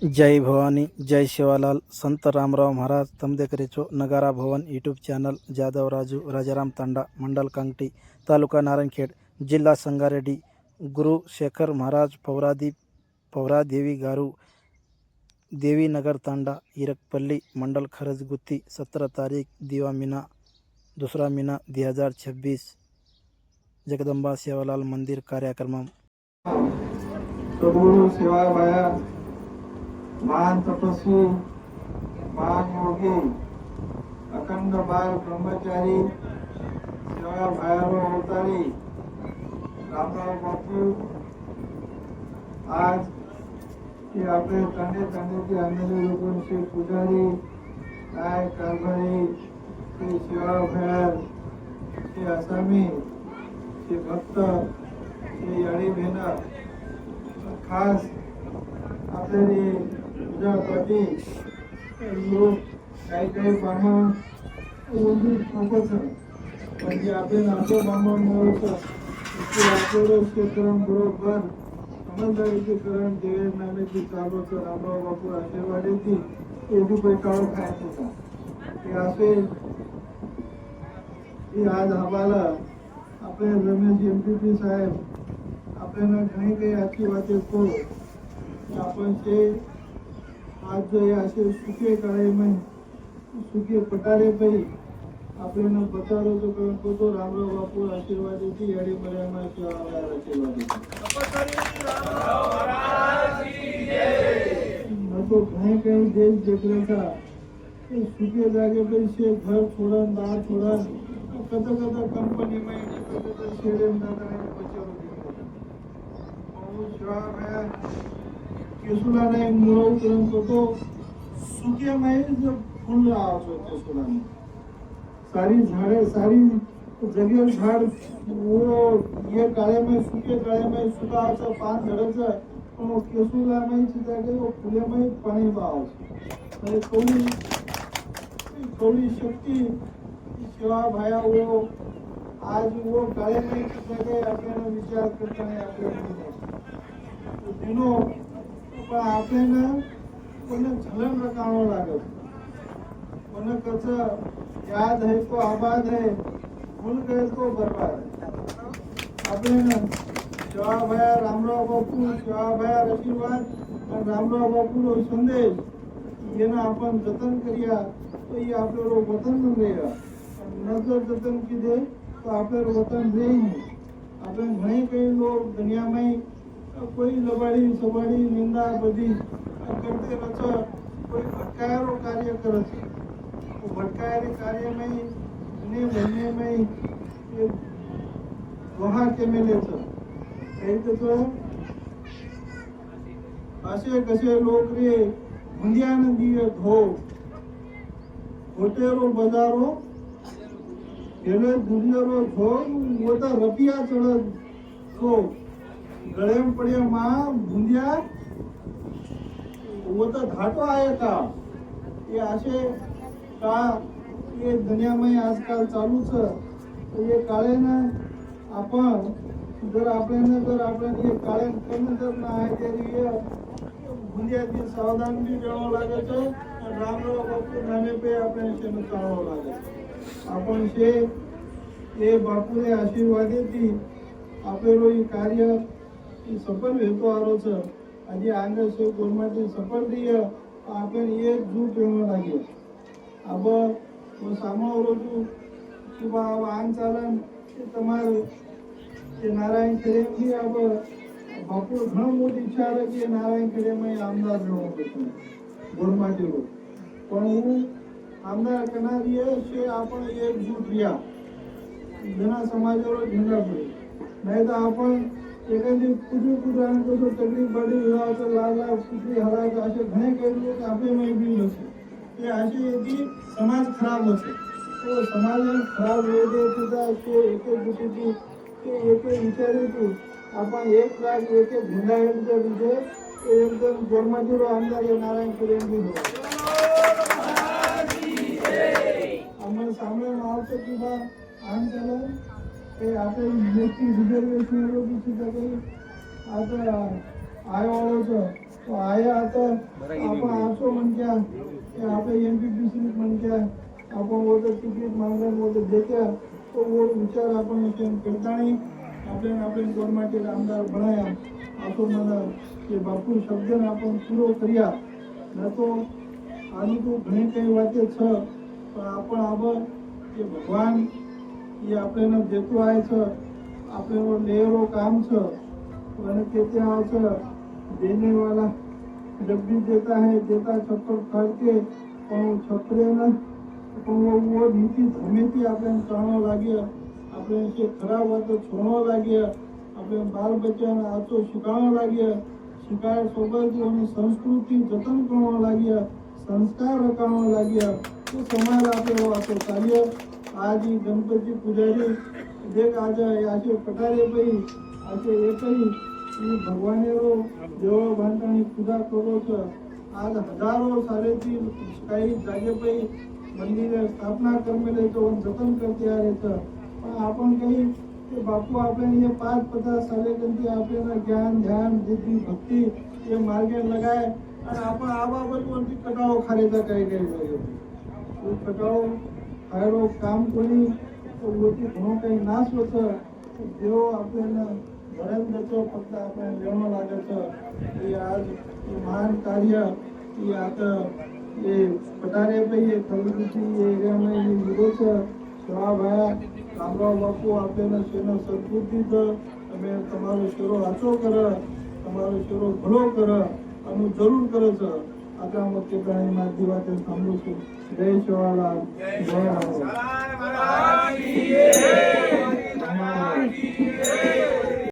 जय भवानी जय शिवालाल संत रामराव महाराज तमदेकरेचो नगारा भवन YouTube channel Jadhav Raju Rajaram तांडा मंडल कांगटी तालुका नारायणखेड जिल्हा संगारेड्डी गुरु शेखर महाराज पौरा देवी गारू देवी नगर तांडा इरकपल्ली मंडल खरज गुत्ती 17 तारीख दिवा मीना दूसरा मीना 2026 जगदंबा सेवालाल मंदिर कार्यक्रम सद्गुरु सेवाभाया महान तपस्वी महान योगी अखंड बाल ब्रह्मचारी सेवाभायारो अवतारी रामराव बापू आज की आपले तांडे आंदोलन लोकांचे पुजारी काय कारभारी श्री सेवाभाया श्री आसामी श्री भक्त श्री याळी भेना खास आपल्याला पूजासाठी लोक काही ब्राह्मण म्हणजे आपण आपलं ब्राह्मण मिळवतं आपलं शेतकऱ्यां बरोबर समजदारीचे करण देवेश नामेची चालवतं रामराव बापू आशीर्वाद येते एवढी पैकावर खायचं होता ते असे आज आम्हाला आपले रमेश MPP साहेब आपल्याला काही आशीर्वाद येतो आपण ते आज जो असे सुखे काळे में सुखे पटारे पई आपल्याला बचारो तो करून तो रामराव बापू आशीर्वाद येते याडी पर्यंत आशीर्वाद नको काही देश देखरेचा सुखे जागे पैसे घर छोड़न दार छोड़न कदा कंपनी में शेडेन दादा बचारो केसुला नाही मुळव करून तो सुके में जो फूल लावतो केसुला सारी झाड़े सारी जगह झाड़ वो ये काळे में सुके काळे में सुकाचं पान झडचं पण केसुला में जागे वो फुले में पाणी बावायचं थोड़ी शक्ति सेवा भाया वो आज वो काळे में जगह आपल्याला विचार करताना आपल्याला दिनो पण आपल्याला कोणा झलन रकावं लागत कोणा कसं याद है तो आबाद है भूल गए तो बर्बाद आपल्याला सेवाभाया रामराव बापू सेवाभाया आशीर्वाद आणि रामराव बापू संदेश येणं आपण जतन करूया तो ये आपल्याला वतन मिळेगा नजर जतन किदे तो आपल्याला वतन देईन आपण घणे काही लोग दुनिया में कोई लबाड़ी सबाड़ी निंदा बदी करते रचा कोई भटकायरो कार्य करत वो भटकायरे कार्य में ने बनने में ये वहाँ के मिलेचं तो असे कसे लोक रे मुंदियान दिए धो होटेरो बाजारो गेले दुनियारो धो वो तो रपिया चढ़ तो गळे में पड़े माँ भुंदिया वो तो घाटो आहे का ये असे का ये दुनिया में आजकाल चालूच ये काळे ना आपण जर आपल्याला ये काळे कमी जर ना आहे तरी भुंदिया ती सावधान भी जावं लागायचं रामराव बापू नामे पे आपल्याला शेण चालवावं लागायचं आपण ये बापूने आशीर्वाद येते आपल्याला हे कार्य सफल हेतु आरो छ આજે આગળ છે ગોરમાટી સફળ થઈ આપણે એ જૂ કેવું લાગે अब સામાવો છું કે આમ ચાલન કે તમારે કે નારાયણ ખેડેથી अब બાપુ ઘણો મોટી ઈચ્છા રહે કે નારાયણ ખેડેમાં આમદાર રહેવું પડશે ગોરમાટીનો પણ હું આમદાર કરનારીએ છે આપણે એકજૂટ રહ્યા ઘણા સમાજોનો ઝંડા પડે નહીં તો आपण एखादी कुठे कसं तकलीफ बाडी विवाहाचं लागला कुठली हरायचं असे घणे काही लोक आपले माहिती नसे ते असे येते समाज खराब होते तो समाज खराब होते तिचा ते एक गोष्टीची ते एक विचार तू आपण एक लाख एक झेंडा यांचा विजय एकदम गोरमाजीरो आमदार नारायण करेंगे आम्हाला सामने मावतं की बा आम त्याला ते आपले मोठी रिझर्वेशन आता आयोवाळोचं आया आता आपण असो म्हणत्या की आपल्या MPPC म्हणत्या आपण वोटर तिकीट मागून वोटर देत्या तो वो विचार आपण करताना आपल्या गव्हर्नमेंटचे आमदार बनाया असो मला ते बापू शब्दने आपण पुरो करूया न तो आणि तो घणी काही वाते छ पण आपण आबा કે ભગવાન એ આપણે દેતું આવે છે આપણે લેરો કામ છે અને કે ત્યાં છે देने वाला जब भी देता है देता छप्पर फाड़ के પણ છપરે ને પણ वो नीति હમેથી આપણે જાણવા લાગ્યા આપણે જે ખરાબ વાતો છોડવા લાગ્યા આપણે બાળ બચ્ચાને આતો શીખવાડવા લાગ્યા શીખાય સોબત અને સંસ્કૃતિ જતન કરવા લાગ્યા સંસ્કાર રખાવા લાગ્યા તો સમાજ આપણે વાતો ચાલ્યો आज ही गणपती पुजारी देख आज असे पटारे पै असे एकही ई भगवानेरो देव बांधतानी पूजा करो छ आज हजारो सारेची काही जागे पै मंदिर स्थापना करमेले तो जतन करते आ रहे छ पण आपण काही ते बापू आपले हे 5-50 साले कंती आपल्याला ज्ञान ध्यान बुद्धी भक्ती हे मार्गे लगाय आणि आपण आबाबत कोणती कटाव खारेचा काही काही कटाव खायरो काम कोणी गोष्टी घणो काही नाश होत देव आपल्याला भरण देतो फक्त आपल्याला लेवणं लागायचं हे आज हे महान कार्य की आता हे पटारे पे हे खलगुची हे एरियामध्ये हे निरोचं શિવાભાઈ રામરાવ બાપુ આપેને શેનો સદબુદ્ધિ તમે તમારો શેરો આચો કરે તમારો શેરો ભલો કરે અને જરૂર કરે છે આટલા મોટી પ્રાણીમાં દીવાતે સાંભળું છું જય શિવાલાલ જય રામ